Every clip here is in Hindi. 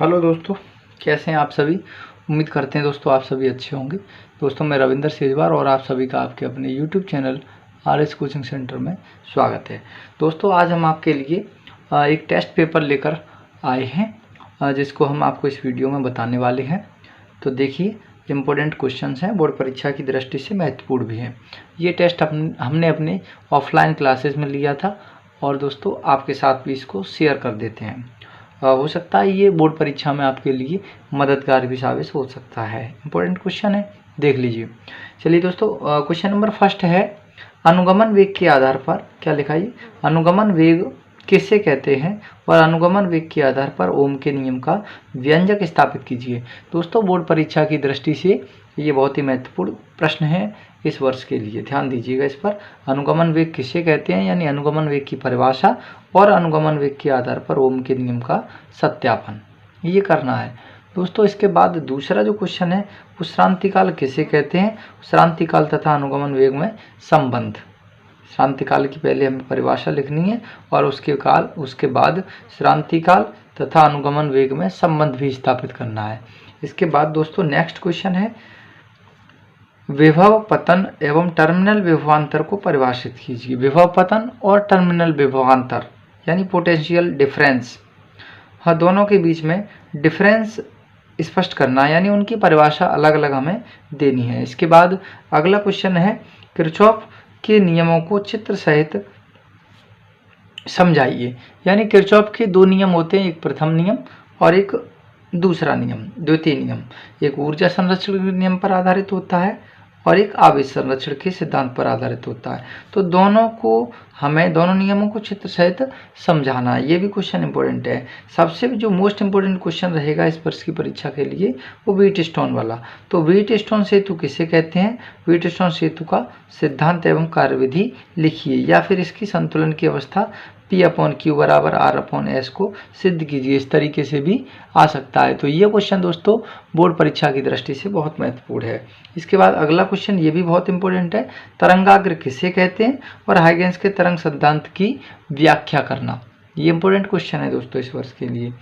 हेलो दोस्तों, कैसे हैं आप सभी। उम्मीद करते हैं दोस्तों आप सभी अच्छे होंगे। दोस्तों मैं रविंदर सेजवार और आप सभी का आपके अपने YouTube channel RS coaching centre में स्वागत है। दोस्तों आज हम आपके लिए एक टेस्ट पेपर लेकर आए हैं जिसको हम आपको इस वीडियो में बताने वाले हैं। तो देखिए, इम्पोर्टेंट क्वेश्चंस हैं, बोर्ड परीक्षा की दृष्टि से महत्वपूर्ण भी हैं। ये टेस्ट हमने अपने ऑफलाइन क्लासेस में लिया था और दोस्तों आपके साथ भी इसको शेयर कर देते हैं। हो सकता है ये बोर्ड परीक्षा में आपके लिए मददगार भी साबित हो सकता है। इंपॉर्टेंट क्वेश्चन है, देख लीजिए। चलिए दोस्तों, क्वेश्चन नंबर फर्स्ट है, अनुगमन वेग के आधार पर क्या लिखा है, अनुगमन वेग किसे कहते हैं और अनुगमन वेग के आधार पर ओम के नियम का व्यंजक स्थापित कीजिए। दोस्तों बोर्ड परीक्षा की दृष्टि से ये बहुत ही महत्वपूर्ण प्रश्न है इस वर्ष के लिए, ध्यान दीजिएगा इस पर। अनुगमन वेग किसे कहते हैं यानी अनुगमन वेग की परिभाषा और अनुगमन वेग के आधार पर ओम के नियम का सत्यापन, ये करना है दोस्तों। इसके बाद दूसरा जो क्वेश्चन है, श्रांतिकाल किसे कहते हैं, श्रांतिकाल तथा अनुगमन वेग में संबंध। श्रांतिकाल की पहले हमें परिभाषा लिखनी है और उसके बाद श्रांतिकाल तथा अनुगमन वेग में संबंध भी स्थापित करना है। इसके बाद दोस्तों नेक्स्ट क्वेश्चन है, विभव पतन एवं टर्मिनल विभवांतर को परिभाषित कीजिए। विभव पतन और टर्मिनल विभवांतर यानी पोटेंशियल डिफरेंस, हाँ दोनों के बीच में डिफरेंस स्पष्ट करना यानी उनकी परिभाषा अलग अलग हमें देनी है। इसके बाद अगला क्वेश्चन है, किरचॉफ के नियमों को चित्र सहित समझाइए। यानी किरचॉफ के दो नियम होते हैं, एक प्रथम नियम और एक दूसरा नियम, द्वितीय नियम। एक ऊर्जा संरक्षण के नियम पर आधारित होता है और एक आवेश संरक्षण के सिद्धांत पर आधारित होता है। तो दोनों नियमों को चित्र सहित समझाना है, ये भी क्वेश्चन इंपॉर्टेंट है। सबसे जो मोस्ट इंपॉर्टेंट क्वेश्चन रहेगा इस वर्ष की परीक्षा के लिए वो व्हीटस्टोन वाला। तो व्हीटस्टोन सेतु किसे कहते हैं, व्हीटस्टोन सेतु का सिद्धांत एवं कार्यविधि लिखिए या फिर इसकी संतुलन की अवस्था P/Q बराबर R/S को सिद्ध कीजिए, इस तरीके से भी आ सकता है। तो ये क्वेश्चन दोस्तों बोर्ड परीक्षा की दृष्टि से बहुत महत्वपूर्ण है। इसके बाद अगला क्वेश्चन ये भी बहुत इंपॉर्टेंट है, तरंगाग्र किसे कहते हैं और हाइगेंस के तरंग सिद्धांत की व्याख्या करना। ये इंपॉर्टेंट क्वेश्चन है दोस्तों इस वर्ष के लिए।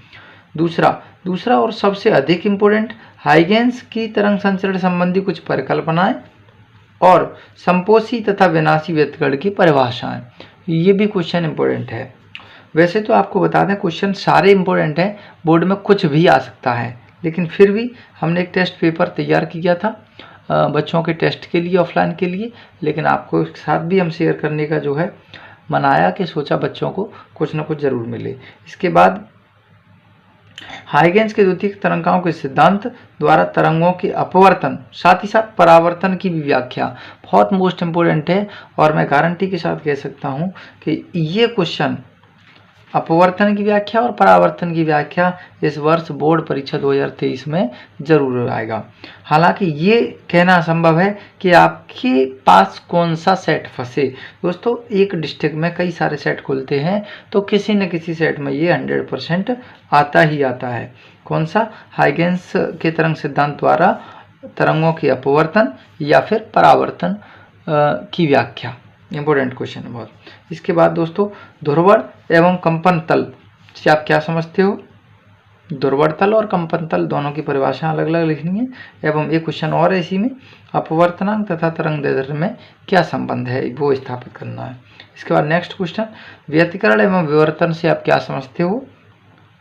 दूसरा और सबसे अधिक इंपॉर्टेंट, हाइगेंस की तरंग संचरण संबंधी कुछ परिकल्पनाएं और संपोषी तथा विनाशी व्यतिकरण की परिभाषाएं, ये भी क्वेश्चन इंपॉर्टेंट है। वैसे तो आपको बता दें क्वेश्चन सारे इंपॉर्टेंट हैं, बोर्ड में कुछ भी आ सकता है, लेकिन फिर भी हमने एक टेस्ट पेपर तैयार किया था बच्चों के टेस्ट के लिए, ऑफलाइन के लिए, लेकिन आपको एक साथ भी हम शेयर करने का जो है मनाया कि सोचा बच्चों को कुछ ना कुछ ज़रूर मिले। इसके बाद हाइगेंस के द्वितीयक तरंगाओं के सिद्धांत द्वारा तरंगों के अपवर्तन साथ ही साथ परावर्तन की भी व्याख्या बहुत मोस्ट इंपोर्टेंट है और मैं गारंटी के साथ कह सकता हूं कि ये क्वेश्चन अपवर्तन की व्याख्या और परावर्तन की व्याख्या इस वर्ष बोर्ड परीक्षा 2023 में जरूर आएगा। हालांकि ये कहना असंभव है कि आपके पास कौन सा सेट फंसे। दोस्तों एक डिस्ट्रिक्ट में कई सारे सेट खुलते हैं तो किसी न किसी सेट में ये 100% आता ही आता है। कौन सा, हाइगेंस के तरंग सिद्धांत द्वारा तरंगों के अपवर्तन या फिर परावर्तन की व्याख्या, इंपॉर्टेंट क्वेश्चन है बहुत। इसके बाद दोस्तों ध्रुवण एवं कंपन तल से आप क्या समझते हो, ध्रुवण तल और कंपन तल दोनों की परिभाषा अलग अलग लिखनी है। एवं एक क्वेश्चन और है इसी में, अपवर्तनांक तथा तरंग दैर्ध्य में क्या संबंध है वो स्थापित करना है। इसके बाद नेक्स्ट क्वेश्चन, व्यतिकरण एवं विवर्तन से आप क्या समझते हो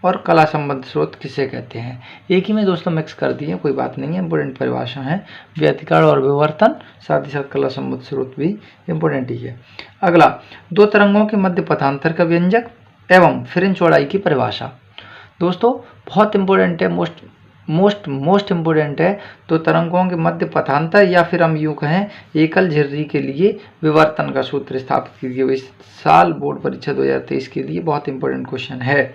और कला संबंध स्रोत किसे कहते हैं। एक ही में दोस्तों मिक्स कर दिए, कोई बात नहीं है, इंपॉर्टेंट परिभाषा है, व्यतिकरण और विवर्तन, साथ ही साथ कला संबंध स्रोत भी इंपॉर्टेंट ही है। अगला, दो तरंगों के मध्य पथांतर का व्यंजक एवं फ्रिंज चौड़ाई की परिभाषा। दोस्तों बहुत इंपॉर्टेंट है, मोस्ट इंपॉर्टेंट है। तो तरंगों के मध्य पथांतर या फिर हम यूँ कहें एकल झिर्री के लिए विवर्तन का सूत्र स्थापित कीजिए। इस साल बोर्ड परीक्षा 2023 के लिए बहुत इंपॉर्टेंट क्वेश्चन है।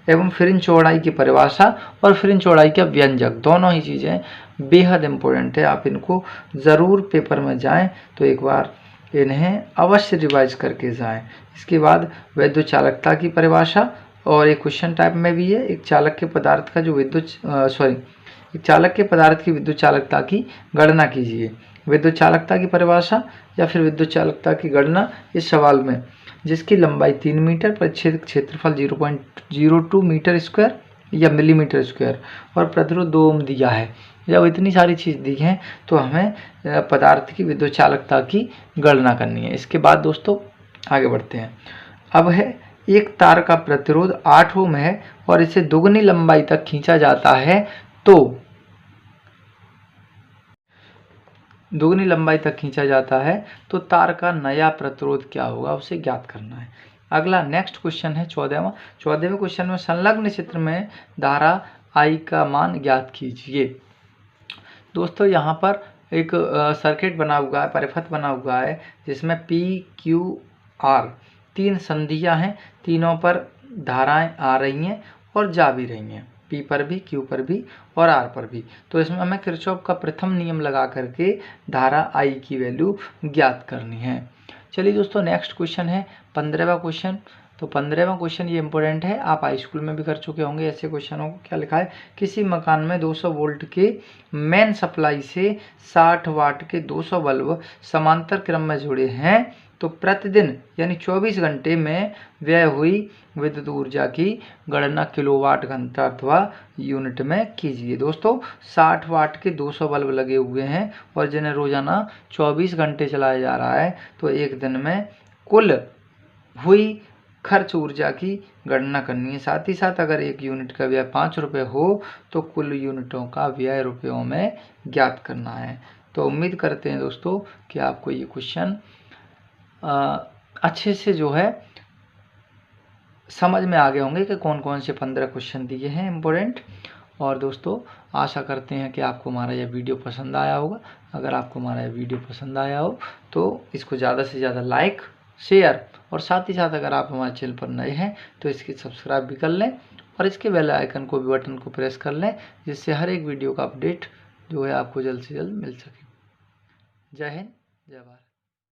एवं फ्रिंज चौड़ाई की परिभाषा और फ्रिंज चौड़ाई का व्यंजक, दोनों ही चीज़ें बेहद इंपॉर्टेंट है। आप इनको ज़रूर पेपर में जाएं तो एक बार इन्हें अवश्य रिवाइज करके जाएं। इसके बाद विद्युत चालकता की परिभाषा और एक क्वेश्चन टाइप में भी है, एक चालक के पदार्थ की विद्युत चालकता की गणना कीजिए। विद्युत चालकता की परिभाषा या फिर विद्युत चालकता की गणना इस सवाल में, जिसकी लंबाई 3 मीटर, परिच्छेद क्षेत्रफल 0.02 मीटर स्क्वायर या मिलीमीटर स्क्वायर, और प्रतिरोध 2 ओम दिया है। जब इतनी सारी चीज़ दी हैं तो हमें पदार्थ की विद्युत चालकता की गणना करनी है। इसके बाद दोस्तों आगे बढ़ते हैं। अब है एक तार का प्रतिरोध 8 ओम है और इसे दुगनी लंबाई तक खींचा जाता है, तो दुगनी लंबाई तक खींचा जाता है तो तार का नया प्रतिरोध क्या होगा, उसे ज्ञात करना है। अगला नेक्स्ट क्वेश्चन है 14वें क्वेश्चन में संलग्न चित्र में धारा I का मान ज्ञात कीजिए। दोस्तों यहाँ पर एक सर्किट बना हुआ है, परिपथ बना हुआ है, जिसमें P, Q, R 3 संधियाँ हैं, तीनों पर धाराएं आ रही हैं और जा भी रही हैं, P पर भी, Q पर भी और R पर भी। तो इसमें हमें किरचॉफ का प्रथम नियम लगा करके धारा I की वैल्यू ज्ञात करनी है। चलिए दोस्तों नेक्स्ट क्वेश्चन है 15वां क्वेश्चन। तो 15वां क्वेश्चन ये इंपॉर्टेंट है, आप हाई स्कूल में भी कर चुके होंगे ऐसे क्वेश्चनों को। क्या लिखा है, किसी मकान में 200 वोल्ट के मेन सप्लाई से 60 वाट के 200 बल्ब समांतर क्रम में जुड़े हैं, तो प्रतिदिन यानी 24 घंटे में व्यय हुई विद्युत ऊर्जा की गणना किलोवाट घंटा अथवा यूनिट में कीजिए। दोस्तों 60 वाट के 200 बल्ब लगे हुए हैं और जिन्हें रोजाना 24 घंटे चलाया जा रहा है, तो एक दिन में कुल हुई खर्च ऊर्जा की गणना करनी है। साथ ही साथ अगर एक यूनिट का व्यय 5 रुपये हो तो कुल यूनिटों का व्यय रुपयों में ज्ञात करना है। तो उम्मीद करते हैं दोस्तों कि आपको ये क्वेश्चन अच्छे से जो है समझ में आ गए होंगे कि कौन कौन से 15 क्वेश्चन दिए हैं इम्पोर्टेंट। और दोस्तों आशा करते हैं कि आपको हमारा यह वीडियो पसंद आया होगा। अगर आपको हमारा यह वीडियो पसंद आया हो तो इसको ज़्यादा से ज़्यादा लाइक, शेयर और साथ ही साथ अगर आप हमारे चैनल पर नए हैं तो इसकी सब्सक्राइब भी कर लें और इसके बेल आइकन को भी बटन को प्रेस कर लें, जिससे हर एक वीडियो का अपडेट जो है आपको जल्द से जल्द मिल सके। जय हिंद, जय भारत।